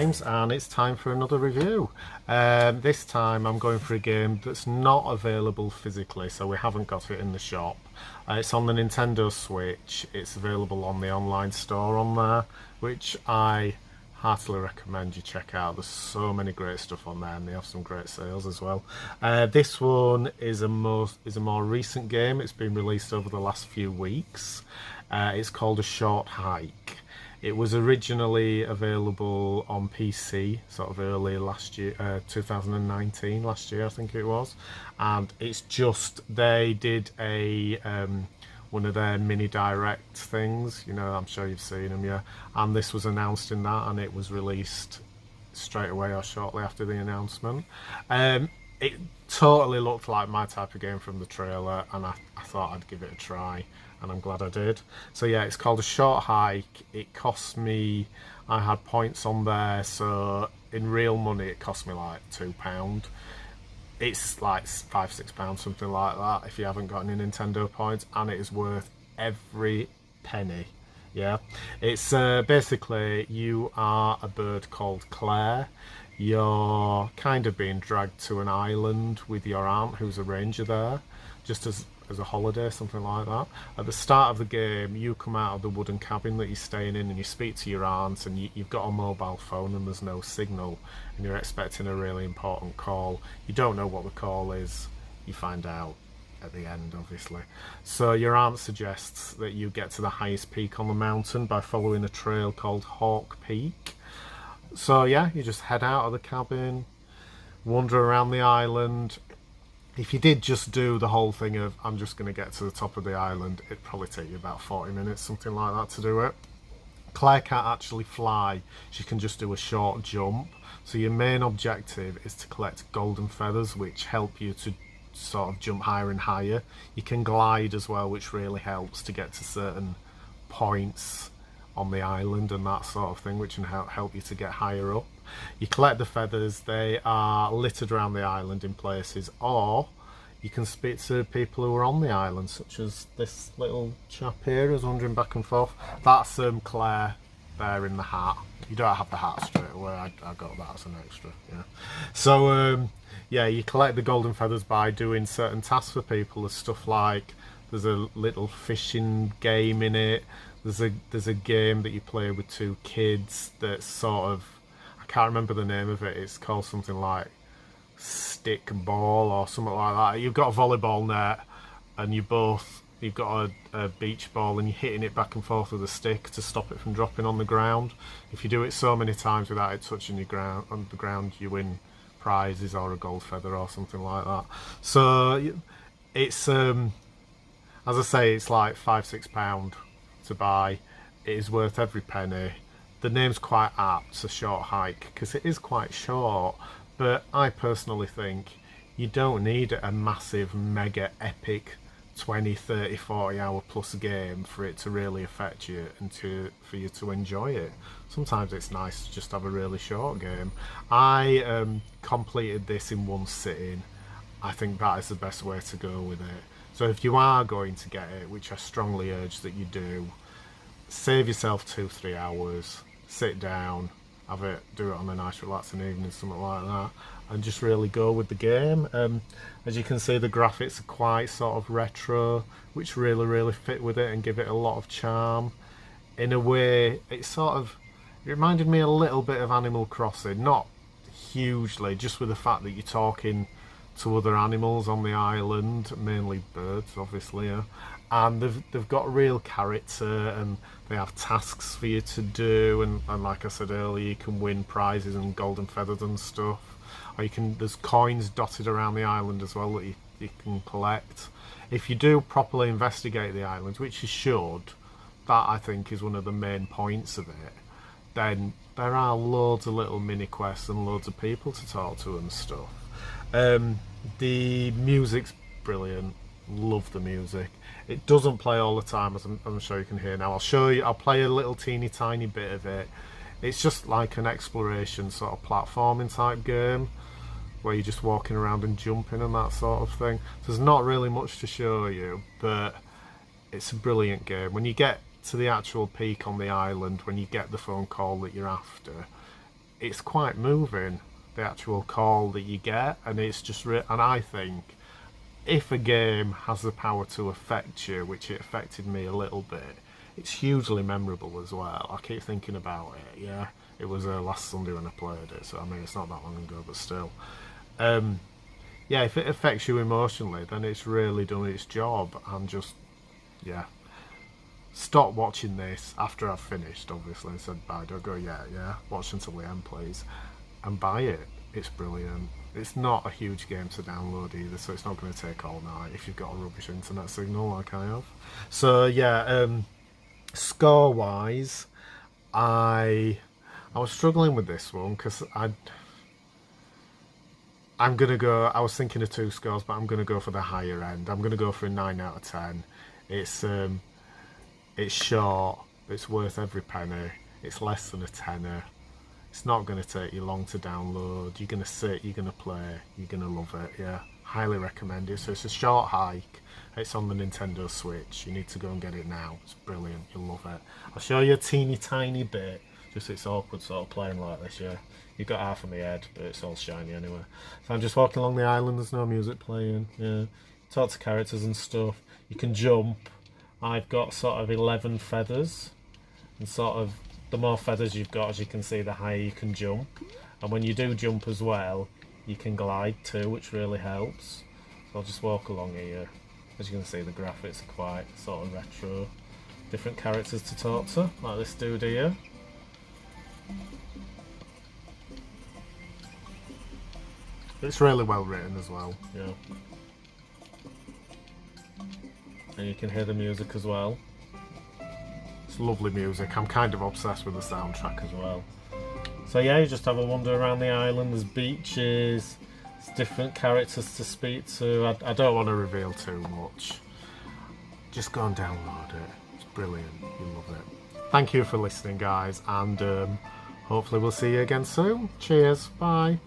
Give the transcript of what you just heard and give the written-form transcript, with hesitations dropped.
James, and it's time for another review. This time I'm going for a game that's not available physically, so we haven't got it in the shop. It's on the Nintendo Switch. It's available on the online store on there, which I heartily recommend you check out. There's so many great stuff on there, and they have some great sales as well. This one is a more recent game. It's been released over the last few weeks. It's called A Short Hike. It was originally available on PC, sort of early last year, 2019, last year I think it was, and it's just they did a one of their mini direct things. You know, I'm sure you've seen them, yeah. And this was announced in that, and it was released straight away or shortly after the announcement. It totally looked like my type of game from the trailer, and I thought I'd give it a try, and I'm glad I did. So yeah, it's called A Short Hike. It cost me, I had points on there, so in real money it cost me like £2. It's like £5-6, something like that, if you haven't got any Nintendo points, and it is worth every penny. Yeah, it's basically you are a bird called Claire. You're kind of being dragged to an island with your aunt, who's a ranger there, just as a holiday, something like that. At the start of the game, you come out of the wooden cabin that you're staying in, and you speak to your aunt, and you've got a mobile phone and there's no signal, and you're expecting a really important call. You don't know what the call is. You find out at the end, obviously. So your aunt suggests that you get to the highest peak on the mountain by following a trail called Hawk Peak. So yeah, you just head out of the cabin, wander around the island. If you did just do the whole thing of I'm just going to get to the top of the island, it'd probably take you about 40 minutes, something like that, to do it. Claire can't actually fly, she can just do a short jump. So your main objective is to collect golden feathers, which help you to sort of jump higher and higher. You can glide as well, which really helps to get to certain points on the island and that sort of thing, which can help you to get higher up. You collect the feathers. They are littered around the island in places, or you can speak to people who are on the island, such as this little chap here who's wandering back and forth. That's Claire there in the hat. You don't have the hat straight away. I got that as an extra, yeah. So yeah, you collect the golden feathers by doing certain tasks for people. There's stuff like, there's a little fishing game in it. There's a game that you play with two kids that's sort of, I can't remember the name of it. It's called something like Stick Ball or something like that. You've got a volleyball net, and you've got a beach ball, and you're hitting it back and forth with a stick to stop it from dropping on the ground. If you do it so many times without it touching the ground, you win prizes or a gold feather or something like that. So it's as I say, it's like £5-6 to buy. It is worth every penny. The name's quite apt, A Short Hike, because it is quite short, but I personally think you don't need a massive, mega epic 20, 30, 40 hour plus game for it to really affect you and for you to enjoy it. Sometimes it's nice to just have a really short game. I completed this in one sitting. I think that is the best way to go with it. So if you are going to get it, which I strongly urge that you do, save yourself 2-3 hours, sit down, do it on a nice relaxing evening, something like that, and just really go with the game. As you can see, the graphics are quite sort of retro, which really fit with it and give it a lot of charm. In a way, it reminded me a little bit of Animal Crossing, not hugely, just with the fact that you're talking to other animals on the island, mainly birds, obviously, yeah. And they've got real character, and they have tasks for you to do, and like I said earlier, you can win prizes and golden feathers and stuff. Or there's coins dotted around the island as well that you can collect. If you do properly investigate the island, which you should, that I think is one of the main points of it, then there are loads of little mini quests and loads of people to talk to and stuff. The music's brilliant. Love the music. It doesn't play all the time, as I'm sure you can hear now. I'll play a little teeny tiny bit of it. It's just like an exploration sort of platforming type game where you're just walking around and jumping and that sort of thing. So there's not really much to show you, but it's a brilliant game. When you get to the actual peak on the island, when you get the phone call that you're after, it's quite moving, the actual call that you get, and it's just and I think if a game has the power to affect you, which it affected me a little bit, it's hugely memorable as well. I keep thinking about it. Yeah, it was last Sunday when I played it, so I mean it's not that long ago, but still. Yeah, if it affects you emotionally, then it's really done its job. And just, yeah, stop watching this after I've finished, obviously, and said bye. Don't go yet, yeah. Watch until the end, please, and buy it. It's brilliant. It's not a huge game to download either, so it's not going to take all night if you've got a rubbish internet signal like I have. So yeah, score-wise, I was struggling with this one because I'm gonna go. I was thinking of 2 scores, but I'm gonna go for the higher end. I'm gonna go for a 9 out of 10. It's short. It's worth every penny. It's less than a tenner. It's not gonna take you long to download. You're gonna sit. You're gonna play. You're gonna love it. Yeah, highly recommend it. So it's a short hike. It's on the Nintendo Switch. You need to go and get it now. It's brilliant. You'll love it. I'll show you a teeny tiny bit. Just it's awkward sort of playing like this. Yeah. You've got half of my head, but it's all shiny anyway. So I'm just walking along the island, there's no music playing. Yeah. Talk to characters and stuff. You can jump. I've got sort of 11 feathers. And sort of, the more feathers you've got, as you can see, the higher you can jump. And when you do jump as well, you can glide too, which really helps. So I'll just walk along here. As you can see, the graphics are quite sort of retro. Different characters to talk to, like this dude here. It's really well written as well, yeah. And you can hear the music as well. It's lovely music. I'm kind of obsessed with the soundtrack as well. So yeah, you just have a wander around the island. There's beaches, there's different characters to speak to. I don't want to reveal too much. Just go and download it. It's brilliant. You'll love it. Thank you for listening, guys, and hopefully we'll see you again soon. Cheers. Bye.